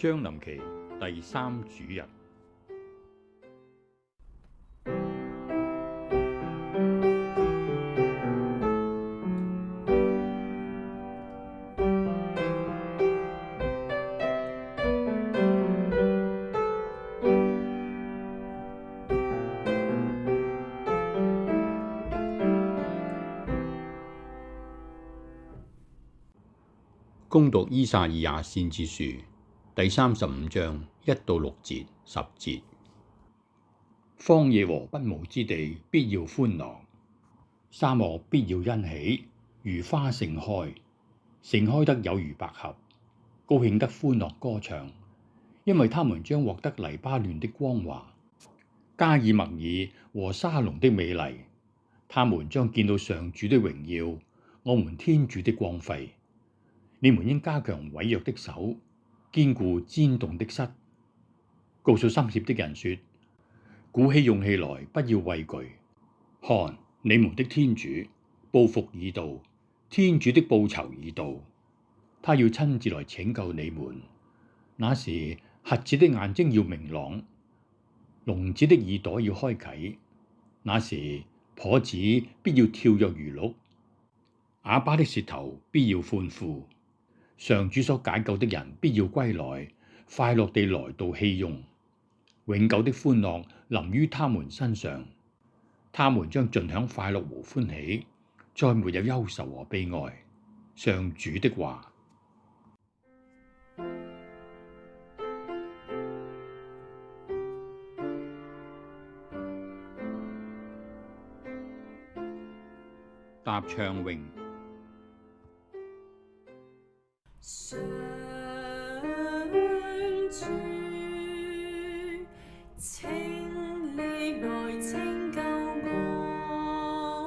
將臨期第3主日，恭讀依撒意亞先知書第35章1到6節10節。荒野和不毛之地必要歡樂，沙漠必要欣喜，如花盛開，盛開得有如百合，高興得歡樂歌唱，因為他們將獲得黎巴嫩的光華，加爾默耳和沙龍的美麗，他們將見到上主的榮耀，我們天主的光輝。你們應加強痿弱的手，堅固顫動的膝，告訴心怯的人說：鼓起勇氣來，不要畏懼。看，你們的天主報復已到，天主的報酬已到，他要親自來拯救你們。那時，瞎子的眼睛要明朗，聾子的耳朵要開啟。那時，跛子必要跳躍如鹿，啞巴的舌頭必要歡呼。上主所解救的人必要歸來，快樂地來到熙雍，永久的歡樂臨於他們身上。他們將盡享快樂和歡喜，再沒有憂愁和悲哀。上主的話。答唱詠。上主，請你來拯救我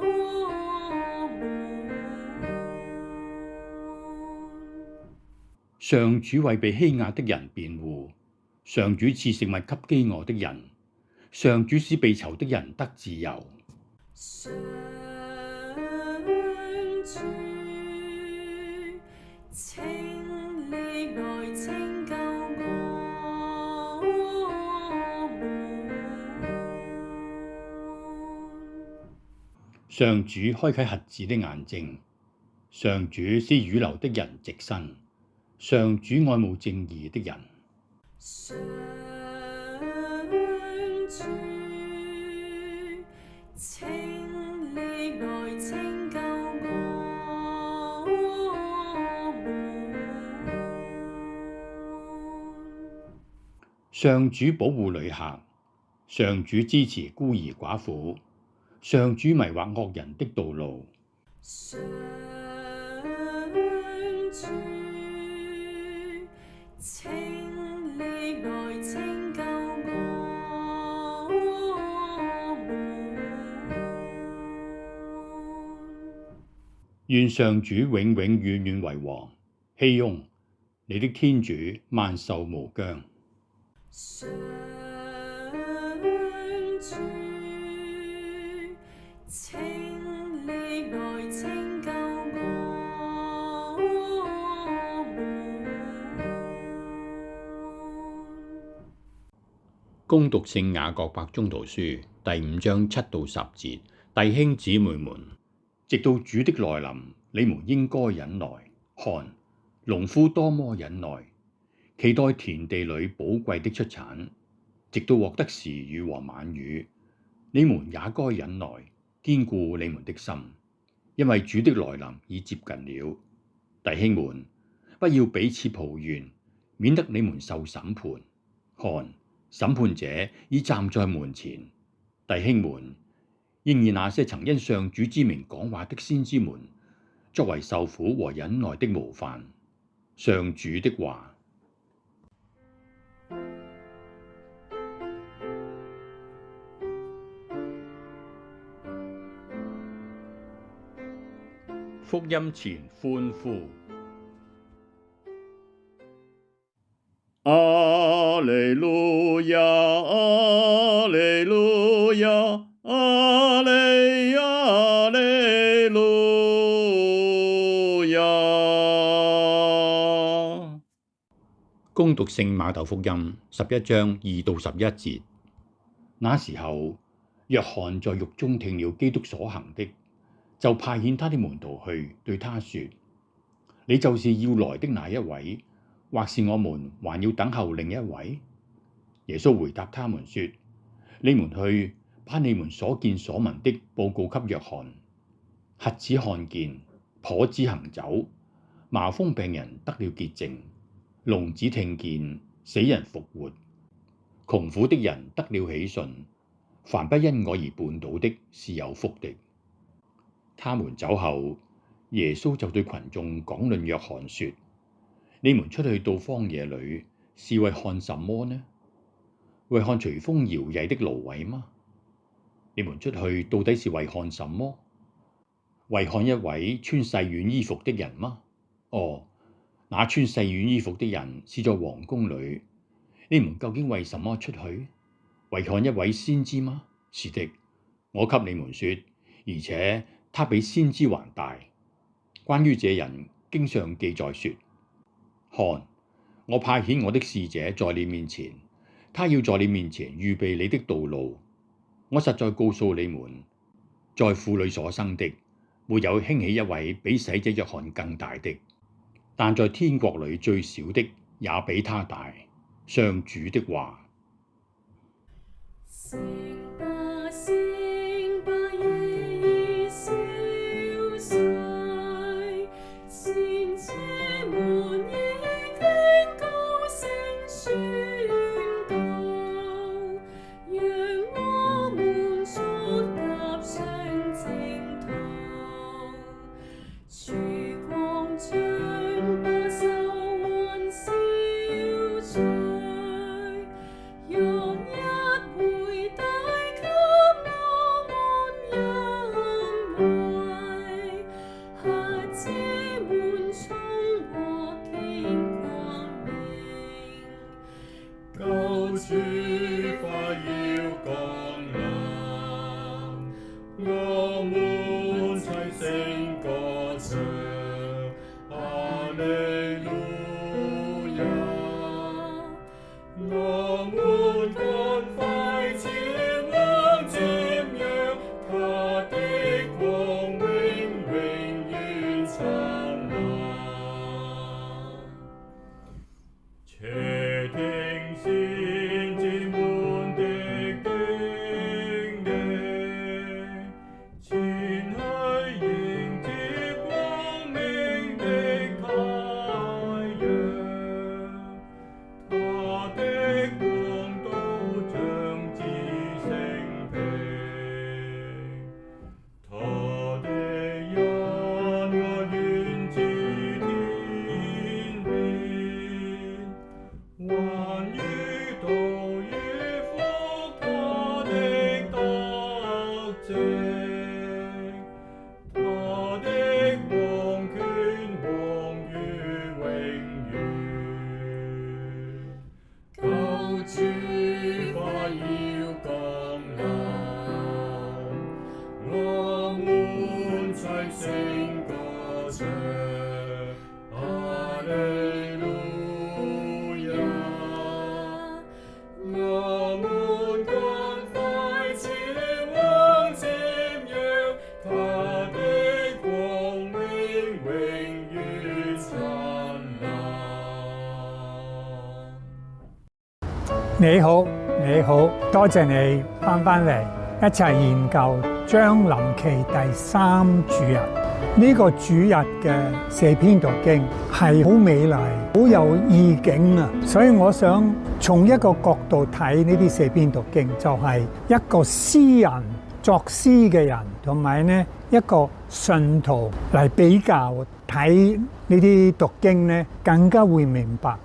們。上主為被欺壓的人辯護，上主賜食物給飢餓的人，上主使被囚的人得自由。上主，請你來拯救我們。上主開啟瞎子的眼睛，上主使傴僂的人直身，上主愛慕正義的人。上主，請你來拯救我們。上主保護旅客，上主支持孤兒寡婦，上主迷惑惡人的道路。上主，請你來拯救我們。願上主永永遠遠為王，熙雍，你的天主萬壽無疆。上主，請你來拯救我們。恭讀聖雅各伯宗徒書第5章7到10節。弟兄姊妹們，直到主的來臨，你們應該忍耐。看，農夫多麼忍耐，期待田地裏寶貴的出產，直到獲得時雨和晚雨。你們也該忍耐，堅固你們的心，因為主的來臨已接近了。弟兄們，不要彼此抱怨，免得你們受審判。看，審判者已站在門前。弟兄們，應以那些曾因上主之名講話的先知們，作為受苦和忍耐的模範。上主的話。福音前歡呼。阿利路亞，阿利路亞，阿利阿利路亞。恭讀聖馬竇福音11章2到11節。那時候，若翰在獄中聽了基督所行的，就派遣他的門徒去，對他說：你就是要來的那一位，或是我們還要等候另一位？耶穌回答他們說：你們去，把你們所見所聞的報告給若翰。瞎子看見，跛子行走，麻風病人得了潔淨，聾子聽見，死人復活，窮苦的人得了喜訊。凡不因我而絆倒的，是有福的。他們走後，耶穌就對群眾講論若翰說：你們出去到荒野裏，是為看什麼呢？為看隨風搖曳的蘆葦嗎？你們出去到底是為看什麼？為看一位穿細軟衣服的人嗎？哦，那穿細軟衣服的人是在王宮裏。你們究竟為什麼出去？為看一位先知嗎？是的，我給你們說，而且他比先知還大。關於這人，經上記載說：看，我派遣我的使者在你面前，他要在你面前預備你的道路。我實在告訴你們，在婦女所生的，沒有興起一位比洗者若翰更大的，但在天國裏最小的也比他大。上主的話。聖吧，聖吧，耶已消逝，先知們已經高聲宣告，讓我們速踏上正途。曙光將把愁雲消除，若一回帶給我們恩惠，瞎子們重獲見光明。救主快要降臨，我們齊聲歌唱，哈利路亞！我們趕快前往瞻仰他的光榮，永遠燦爛。且聽先知們的警笛，前去迎接光明的太陽。他的光都將至升平，他的恩愛源自天邊，還於道與福他的德政，他的王權往於永遠。救主快要降臨，我們齊聲歌唱，哈利路亞！我們趕快前往瞻仰他的光榮，永遠燦爛。你好，你好，多謝你翻嚟一齊研究將臨期第3主日。呢個主日嘅4篇讀經係好美麗，好有意境啊！所以我想從一個角度睇呢啲4篇讀經，就係一個詩人作詩嘅人，同埋呢一個信徒嚟比較睇呢啲讀經呢，更加會明白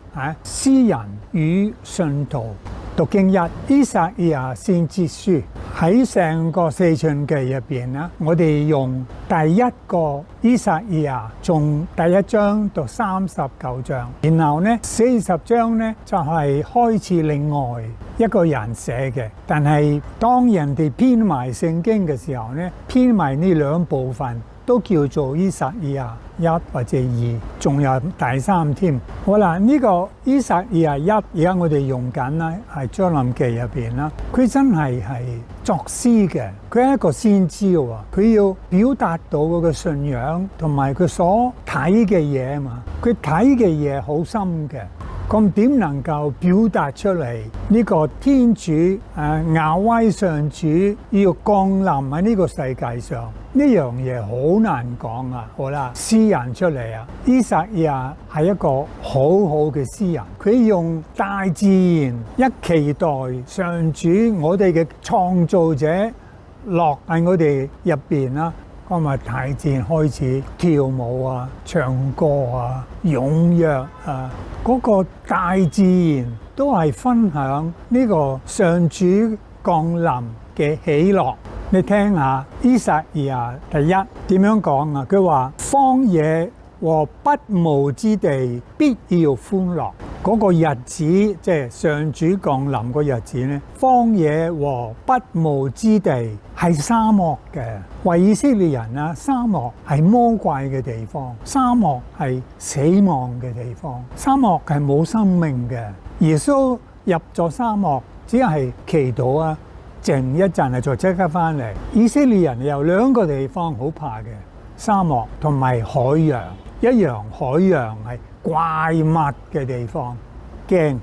詩人與信徒。讀經1，依撒意亞先知書。喺成個四旬記入邊啦，我哋用第一個依撒意亞，從第1章到39章，然後呢40章呢就係開始另外一個人寫嘅。但係當人哋編埋聖經嘅時候呢，編埋呢兩部分都叫做依撒意亞1或者2，仲有第3添。好啦，呢個依撒意亞1而家我哋用緊啦，係將臨記入邊啦。佢真係作詩嘅，佢係一個先知喎，佢要表達到嗰個信仰同埋佢所睇嘅嘢啊嘛。佢睇嘅嘢好深嘅，咁點能夠表達出嚟？呢個天主亞威上主要降臨喺呢個世界上，呢樣嘢好難講啊！好啦，詩人出嚟啊，依撒意亞係一個好好嘅詩人，佢用大自然一期待上主我哋嘅創造者落喺我哋入邊啦。咁啊，大自然開始跳舞啊、唱歌啊、踴躍啊，嗰個大自然都係分享呢個上主降臨嘅喜樂。你聽下依撒意亞第1點樣講啊？佢話荒野和不毛之地必要歡樂。嗰個日子即係上主降臨個日子呢，荒野和不毛之地係沙漠嘅。為以色列人啊，沙漠係魔怪嘅地方，沙漠係死亡嘅地方，沙漠係冇生命嘅。耶穌入咗沙漠，只係祈禱啊，靜一陣啊，就即刻翻嚟。以色列人有2個地方好怕嘅，沙漠同埋海洋一樣，海洋係怪物嘅地方，驚。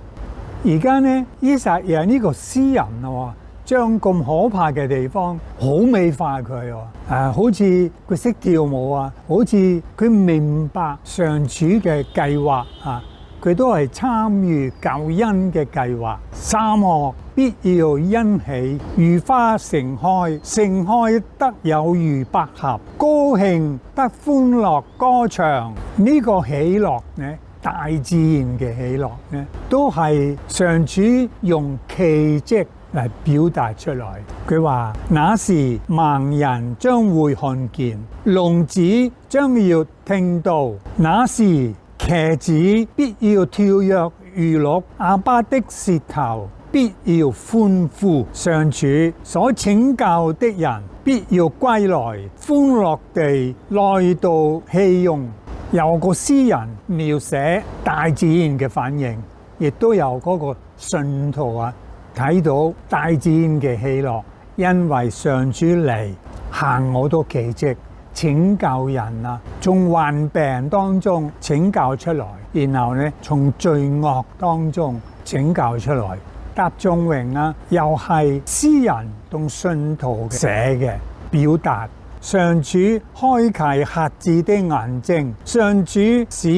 而家呢，依撒意亞呢個詩人啊，將咁可怕嘅地方好美化佢喎，好似佢識跳舞啊，好似佢明白上主嘅計劃啊，佢都係參與救恩嘅計劃。沙漠必要欣喜，如花盛開，盛開得有如百合，高興得歡樂歌唱。呢個喜樂呢，大自然嘅喜樂呢，都係上主用奇蹟嚟表達出來。佢話：那時盲人將會看見，聾子將要聽到，那時瘸子必要跳躍如鹿，啞巴的舌頭必要歡呼。上主所拯救的人必要歸來，歡樂地來到熙雍。有個詩人描寫大自然嘅反應，亦都有嗰個信徒啊睇到大自然嘅喜樂，因為上主嚟行好多奇蹟，拯救人啊，從患病當中拯救出來，然後呢從罪惡當中拯救出來。答頌詠啊，又係詩人同信徒寫嘅表達。上主開啟瞎子的眼睛，上主使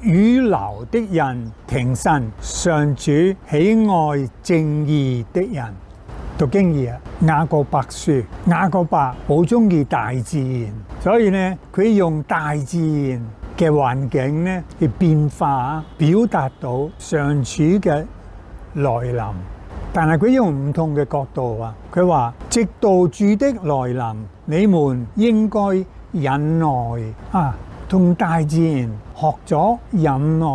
傴流的人挺身，上主喜愛正義的人。讀經義啊，雅各伯書，雅各伯好中意大自然，所以呢佢用大自然嘅環境呢嘅變化，表達到上主嘅來臨。但係佢用唔同嘅角度啊，佢話直到主的來臨，你們應該忍耐啊，同大自然學咗忍耐。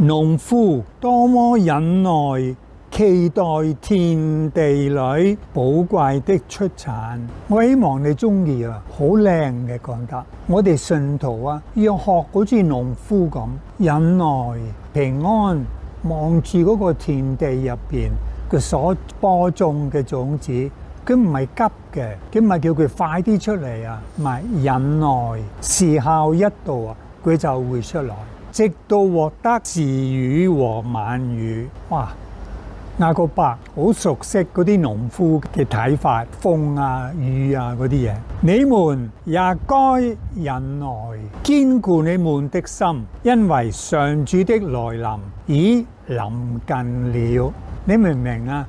農夫多麼忍耐，期待田地裏寶貴的出產。我希望你中意啊，好靚嘅講得。我哋信徒啊，要學好似農夫咁忍耐平安，望住嗰個田地入邊佢所播種嘅種子，佢唔係急嘅，佢唔係叫佢快啲出嚟啊，唔係忍耐，時候一到啊，佢就會出來，直到獲得時雨和晚雨。哇！雅各伯好熟悉嗰啲農夫嘅睇法，風啊、雨啊嗰啲嘢。你們也該忍耐，堅固你們的心，因為上主的來臨已臨近了。你明唔明啊？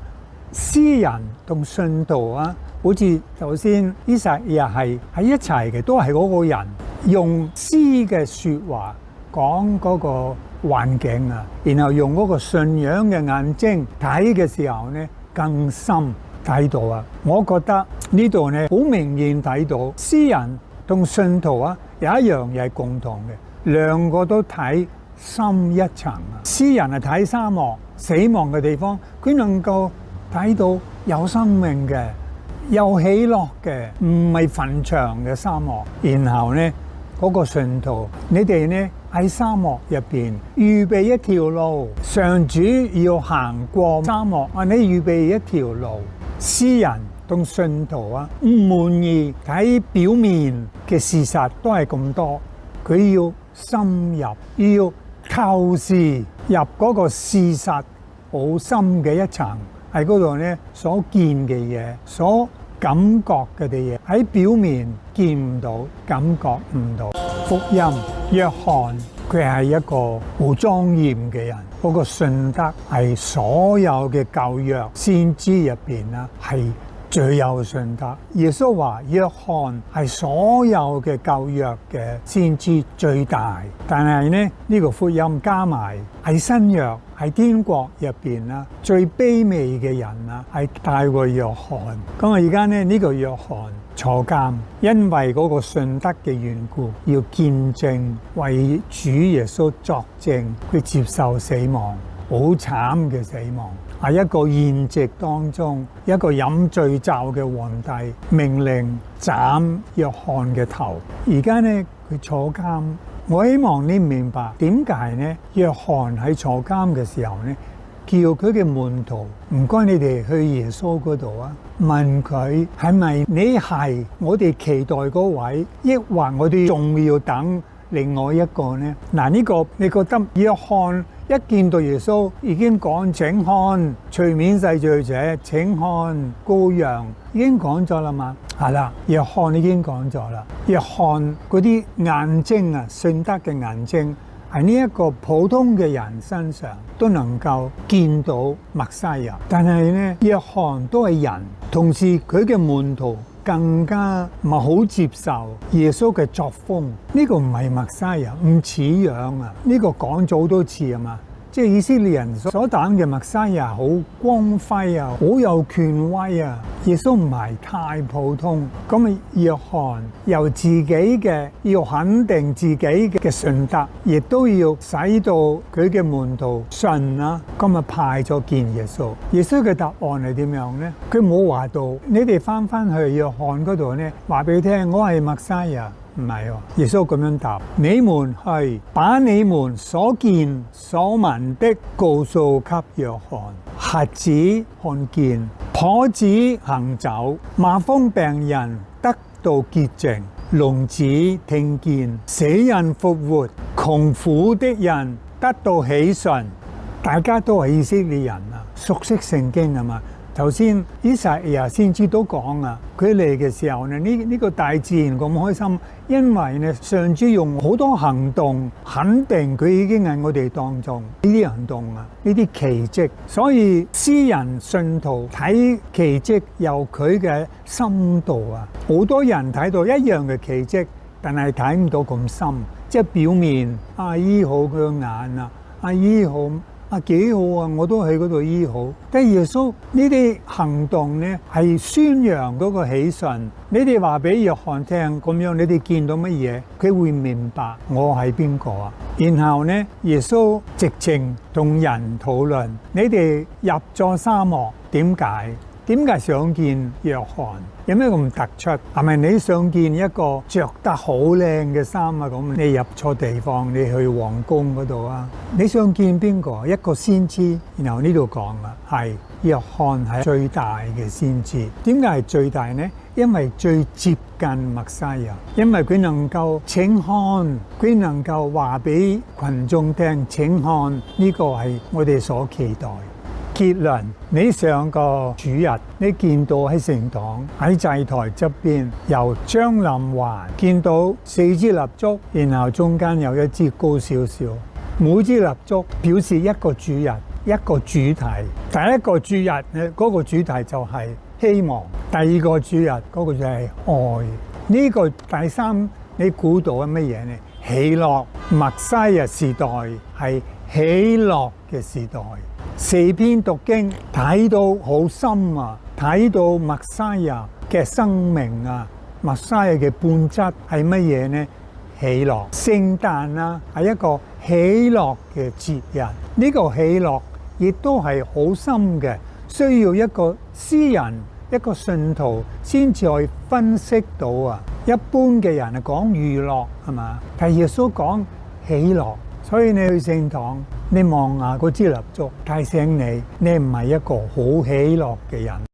詩人同信徒啊，好似頭先依撒意亞係喺一齊嘅，都係嗰個人用詩嘅說話講嗰個環境啊，然後用嗰個信仰嘅眼睛睇嘅時候呢，更深睇到啊。我覺得呢度呢好明顯睇到詩人同信徒啊有一樣嘢共同嘅，兩個都睇深一層啊。詩人係睇沙漠死亡嘅地方，佢能夠睇到有生命嘅，有喜樂嘅，唔係墳場嘅沙漠。然後呢，嗰個信徒，你哋呢喺沙漠入邊預備一條路，上主要行過沙漠啊！你預備一條路，詩人同信徒啊，唔滿意睇表面嘅事實都係咁多，佢要深入，要透視入嗰個事實好深嘅一層，喺嗰度呢所見嘅嘢，所感覺嘅嘢喺表面見唔到，感覺唔到。福音約翰佢係一個好莊嚴嘅人，嗰個信德係所有嘅舊約先知入邊啦，係最有信德。耶穌話約翰係所有嘅舊約嘅先知最大，但係呢，呢個福音加埋喺新約喺天國入邊啦，最卑微嘅人啦，係大過約翰。咁啊，而家呢個約翰坐監，因為嗰個信德嘅緣故，要見證為主耶穌作證，佢接受死亡，好慘嘅死亡。喺一個宴席當中，一個飲醉酒嘅皇帝命令斬約翰嘅頭。而家呢，佢坐監，我希望你明白點解呢？約翰喺坐監嘅時候呢，叫佢嘅門徒唔該你哋去耶穌嗰度啊，問佢係咪你係我哋期待嗰位，抑或我哋仲要等另外一個呢？嗱，呢個你覺得約翰一見到耶穌已經講請看除免世罪者，請看羔羊，已經講咗啦嘛？係啦，約翰已經講咗啦。約翰嗰啲眼睛啊，信德嘅眼睛喺呢一個普通嘅人身上都能夠見到默西亞，但係呢，約翰都係人，同時佢嘅門徒更加唔係好接受耶穌嘅作風。呢個唔係默西亞，唔似樣啊！呢個講咗好多次啊嘛，即係以色列人所等嘅默西亞好光輝啊，好有權威啊。耶穌唔係太普通，咁啊約翰由自己嘅要肯定自己嘅信德，亦都要使到佢嘅門徒信啊。咁啊派咗見耶穌，耶穌嘅答案係點樣呢？佢冇話到你哋翻去約翰嗰度呢，話俾佢聽我係默西亞。唔係喎，耶穌咁樣答：你們去把你們所見所聞的告訴給約翰。瞎子看見，跛子行走，麻風病人得到潔淨，聾子聽見，死人復活，窮苦的人得到喜訊。大家都係以色列人啊，熟悉聖經啊嘛。頭先以撒亞先知都講啊，佢嚟嘅時候呢，呢個大自然咁開心，因為呢上主用好多行動肯定佢已經喺我哋當中。呢啲行動啊，呢啲奇蹟，所以詩人信徒睇奇蹟有佢嘅深度啊。好多人睇到一樣嘅奇蹟，但係睇唔到咁深，即係表面醫好佢個眼啊，醫好。幾好啊！我都喺嗰度醫好。但係耶穌呢啲行動呢，係宣揚嗰個喜訊。你哋話俾約翰聽，咁樣你哋見到乜嘢，佢會明白我係邊個啊。然後呢，耶穌直情同人討論：你哋入咗沙漠，點解？點解想見約翰？有咩咁突出？係咪你想見一個着得好靚嘅衫啊？咁你入錯地方，你去皇宮嗰度啊？你想見邊個？一個先知。然後呢度講啦，係約翰係最大嘅先知。點解係最大呢？因為最接近默西亞，因為佢能夠請看，佢能夠話俾群眾聽，請看呢個係我哋所期待。結論，你上個主日，你見到喺聖堂喺祭台側邊，由將臨環見到4支蠟燭，然後中間有一支高少少，每支蠟燭表示一個主日，一個主題。第一個主日嗰個主題就係希望，第二個主日嗰個就係愛。呢個第三你估到係乜嘢呢？喜樂。默西亞時代係喜樂嘅時代。4篇讀經睇到好深啊，睇到默西亞嘅生命啊，默西亞嘅本質係乜嘢呢？喜樂。聖誕啊，係一個喜樂嘅節日。呢個喜樂亦都係好深嘅，需要一個詩人一個信徒先至可以分析到啊。一般嘅人係講娛樂係嘛，但耶穌講喜樂。所以你去聖堂，你望下嗰支蠟燭，提醒你，你唔係一個好喜樂嘅人。